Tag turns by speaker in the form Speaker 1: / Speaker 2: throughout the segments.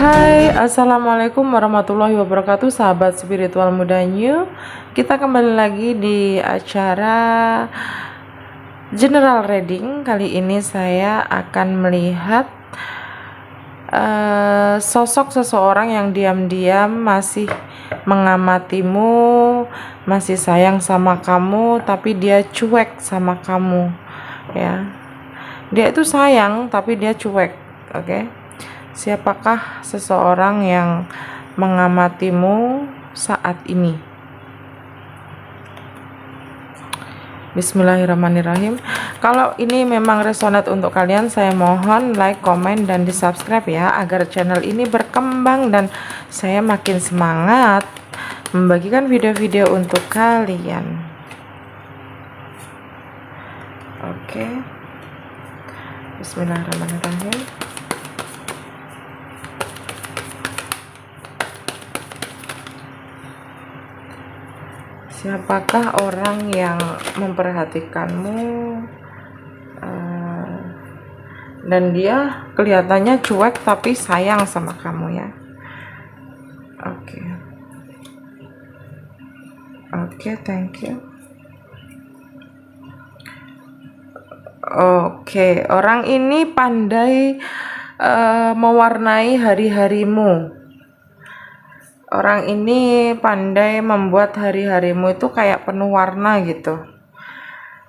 Speaker 1: Hai, assalamualaikum warahmatullahi wabarakatuh, sahabat spiritual muda new. Kita kembali lagi di acara general reading. Kali ini saya akan melihat sosok seseorang yang diam-diam masih mengamatimu, masih sayang sama kamu, tapi dia cuek sama kamu, ya. Dia itu sayang, tapi dia cuek, oke? Siapakah seseorang yang mengamatimu saat ini? Bismillahirrahmanirrahim. Kalau ini memang resonate untuk kalian, saya mohon like, komen, dan di subscribe ya, agar channel ini berkembang dan saya makin semangat membagikan video-video untuk kalian. Oke. Bismillahirrahmanirrahim. Siapakah orang yang memperhatikanmu dan dia kelihatannya cuek tapi sayang sama kamu, ya? Oke, thank you. Oke, orang ini pandai mewarnai hari-harimu. Orang ini pandai membuat hari-harimu itu kayak penuh warna gitu.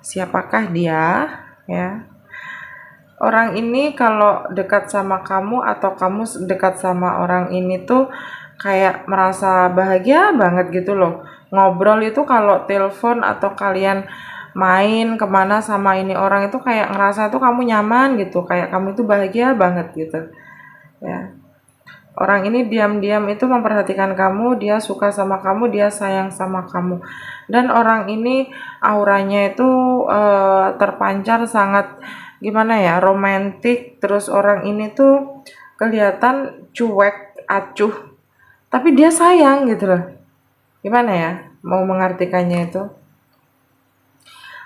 Speaker 1: Siapakah dia, ya? Orang ini kalau dekat sama kamu atau kamu dekat sama orang ini tuh kayak merasa bahagia banget gitu loh. Ngobrol itu kalau telepon atau kalian main kemana sama ini orang itu kayak ngerasa tuh kamu nyaman gitu, kayak kamu itu bahagia banget gitu, ya. Orang ini diam-diam itu memperhatikan kamu, dia suka sama kamu, dia sayang sama kamu. Dan orang ini auranya itu terpancar sangat gimana ya, romantis. Terus orang ini tuh kelihatan cuek, acuh, tapi dia sayang gitu loh. Gimana ya mau mengartikannya itu?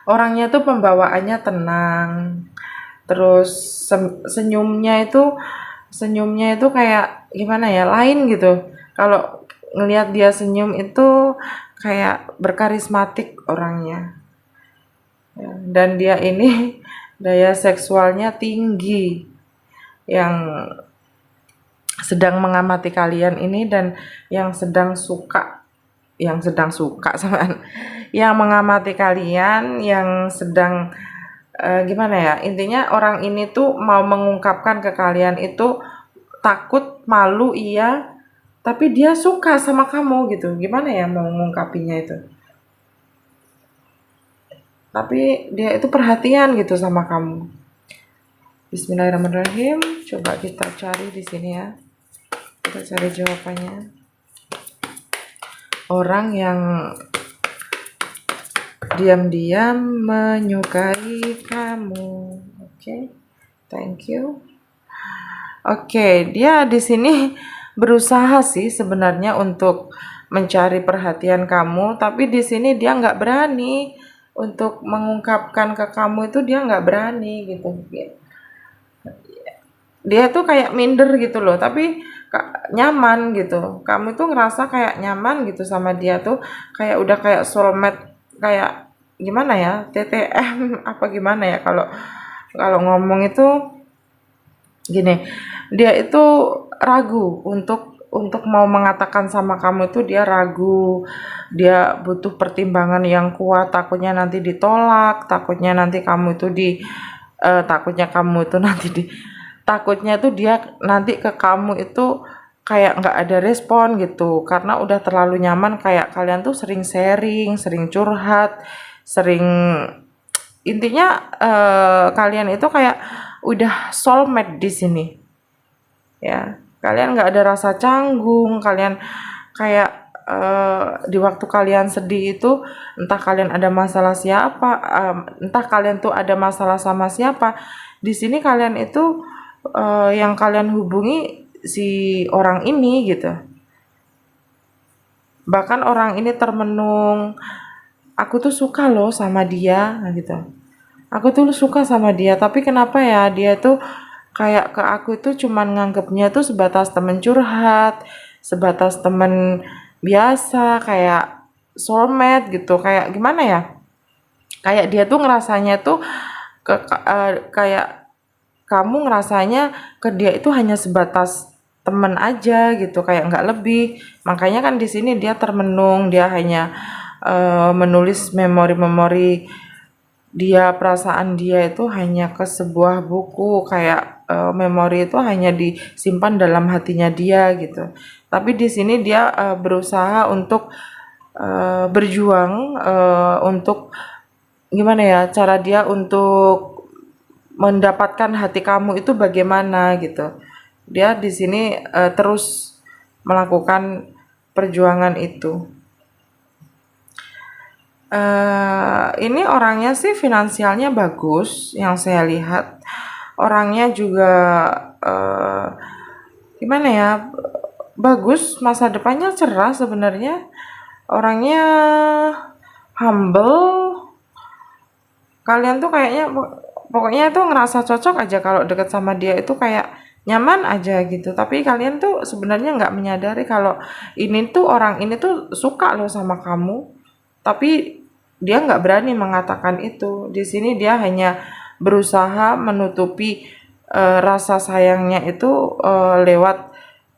Speaker 1: Orangnya tuh pembawaannya tenang. Terus senyumnya itu kayak gimana ya, lain gitu. Kalau ngelihat dia senyum itu kayak berkarismatik orangnya, ya. Dan dia ini daya seksualnya tinggi, yang sedang mengamati kalian ini dan yang sedang suka sama yang mengamati kalian, yang sedang gimana ya, intinya orang ini tuh mau mengungkapkan ke kalian itu takut, malu, iya, tapi dia suka sama kamu gitu. Gimana ya mau mengungkapinya itu, tapi dia itu perhatian gitu sama kamu. Bismillahirrahmanirrahim. Coba kita cari di sini ya, kita cari jawabannya. Orang yang diam-diam menyukai kamu. Oke, thank you. Oke, dia di sini berusaha sih sebenarnya untuk mencari perhatian kamu, tapi di sini dia nggak berani untuk mengungkapkan ke kamu, itu dia nggak berani gitu. Dia tuh kayak minder gitu loh, tapi nyaman gitu. Kamu tuh ngerasa kayak nyaman gitu sama dia tuh, kayak udah kayak soulmate, kayak gimana ya, TTM apa gimana ya, kalau ngomong itu gini. Dia itu ragu untuk mau mengatakan sama kamu, itu dia ragu. Dia butuh pertimbangan yang kuat, takutnya nanti ditolak, takutnya nanti kamu itu takutnya tuh dia nanti ke kamu itu kayak nggak ada respon gitu, karena udah terlalu nyaman, kayak kalian tuh sering sharing, sering curhat, sering, intinya kalian itu kayak udah soulmate di sini, ya. Kalian nggak ada rasa canggung, kalian kayak di waktu kalian sedih itu, entah kalian ada masalah entah kalian tuh ada masalah sama siapa, di sini kalian itu yang kalian hubungi si orang ini gitu. Bahkan orang ini termenung, aku tuh suka loh sama dia gitu. Aku tuh suka sama dia, tapi kenapa ya dia tuh kayak ke aku itu cuman nganggapnya tuh sebatas temen curhat, sebatas temen biasa, kayak soulmate gitu, kayak gimana ya, kayak dia tuh ngerasanya tuh kayak kamu ngerasanya ke dia itu hanya sebatas temen aja gitu, kayak nggak lebih. Makanya kan di sini dia termenung, dia hanya menulis memori-memori dia, perasaan dia itu hanya ke sebuah buku, kayak memori itu hanya disimpan dalam hatinya dia gitu. Tapi di sini dia berusaha untuk berjuang, untuk gimana ya, cara dia untuk mendapatkan hati kamu itu bagaimana gitu. Dia di sini terus melakukan perjuangan itu. Ini orangnya sih finansialnya bagus yang saya lihat. Orangnya juga eh, gimana ya? Bagus, masa depannya cerah sebenarnya. Orangnya humble. Kalian tuh kayaknya pokoknya tuh ngerasa cocok aja kalau deket sama dia, itu kayak nyaman aja gitu. Tapi kalian tuh sebenarnya nggak menyadari kalau ini tuh, orang ini tuh suka loh sama kamu, tapi dia nggak berani mengatakan itu. Di sini dia hanya berusaha menutupi rasa sayangnya itu lewat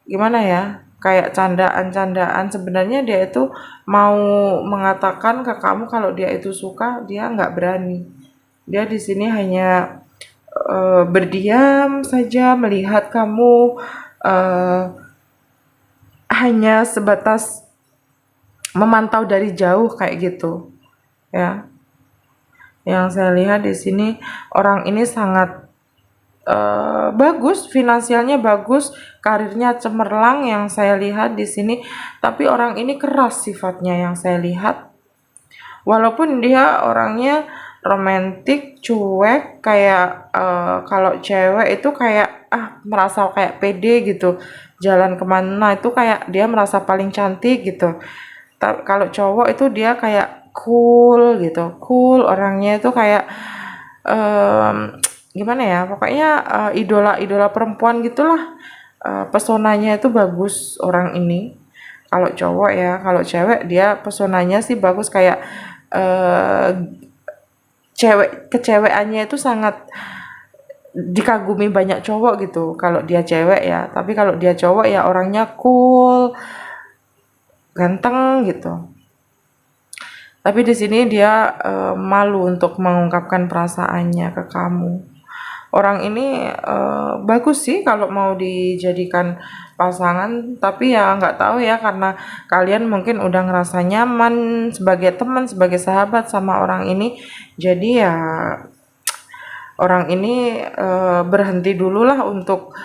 Speaker 1: gimana ya, kayak candaan-candaan. Sebenarnya dia itu mau mengatakan ke kamu kalau dia itu suka, dia nggak berani. Dia di sini hanya berdiam saja melihat kamu, eh, hanya sebatas memantau dari jauh kayak gitu ya. Yang saya lihat di sini orang ini sangat bagus, finansialnya bagus, karirnya cemerlang yang saya lihat di sini. Tapi orang ini keras sifatnya yang saya lihat. Walaupun dia orangnya romantis, cuek, kayak kalau cewek itu kayak merasa kayak pede gitu. Jalan kemana itu kayak dia merasa paling cantik gitu. Kalau cowok itu dia kayak cool gitu, cool orangnya itu kayak em, gimana ya, pokoknya idola-idola perempuan gitulah. Pesonanya itu bagus orang ini. Kalau cowok ya, kalau cewek dia pesonanya sih bagus, kayak eh, kecewekannya itu sangat dikagumi banyak cowok gitu kalau dia cewek ya. Tapi kalau dia cowok ya orangnya cool, ganteng gitu. Tapi di sini dia malu untuk mengungkapkan perasaannya ke kamu. Orang ini bagus sih kalau mau dijadikan pasangan, tapi ya nggak tahu ya, karena kalian mungkin udah ngerasa nyaman sebagai teman, sebagai sahabat sama orang ini. Jadi ya orang ini berhenti dulu lah untuk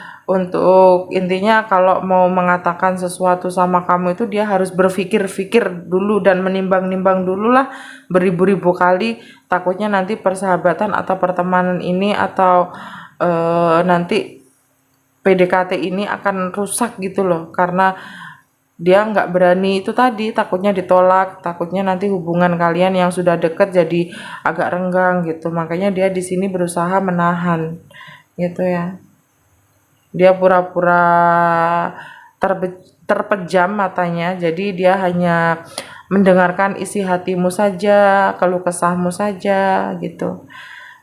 Speaker 1: intinya kalau mau mengatakan sesuatu sama kamu itu dia harus berpikir-pikir dulu dan menimbang-nimbang dulu lah beribu-ribu kali. Takutnya nanti persahabatan atau pertemanan ini atau nanti PDKT ini akan rusak gitu loh, karena dia nggak berani itu tadi, takutnya ditolak, takutnya nanti hubungan kalian yang sudah deket jadi agak renggang gitu. Makanya dia di sini berusaha menahan gitu ya. Dia pura-pura terpejam matanya, jadi dia hanya mendengarkan isi hatimu saja, keluh kesahmu saja gitu.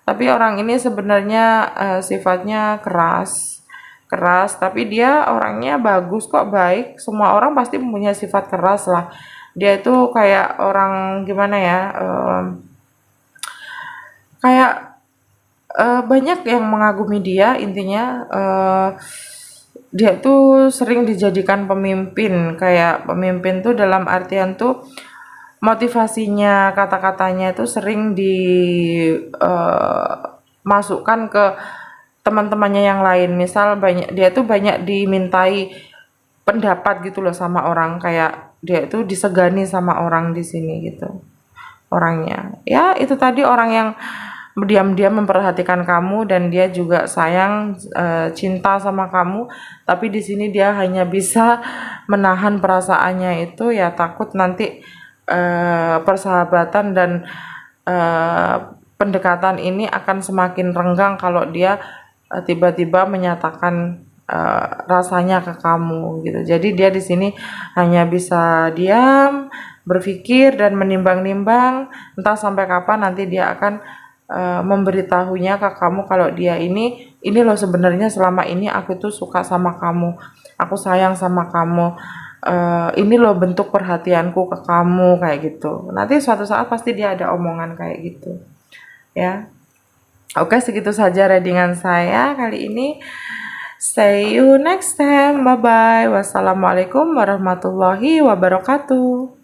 Speaker 1: Tapi orang ini sebenarnya sifatnya keras, keras, tapi dia orangnya bagus kok, baik. Semua orang pasti punya sifat keras lah. Dia itu kayak orang gimana ya, kayak banyak yang mengagumi dia, intinya dia tuh sering dijadikan pemimpin, kayak pemimpin tuh dalam artian tuh motivasinya, kata-katanya itu sering dimasukkan ke teman-temannya yang lain. Misal dia tuh banyak dimintai pendapat gitu loh sama orang, kayak dia itu disegani sama orang di sini gitu. Orangnya ya itu tadi, orang yang diam-diam memperhatikan kamu dan dia juga sayang, cinta sama kamu, tapi di sini dia hanya bisa menahan perasaannya itu ya, takut nanti persahabatan dan pendekatan ini akan semakin renggang kalau dia tiba-tiba menyatakan rasanya ke kamu gitu. Jadi dia di sini hanya bisa diam, berpikir dan menimbang-nimbang, entah sampai kapan nanti dia akan memberitahunya ke kamu kalau dia ini loh sebenarnya selama ini aku tuh suka sama kamu, aku sayang sama kamu, ini loh bentuk perhatianku ke kamu kayak gitu. Nanti suatu saat pasti dia ada omongan kayak gitu ya. Oke, segitu saja readingan saya kali ini. See you next time. Bye bye. Wassalamualaikum warahmatullahi wabarakatuh.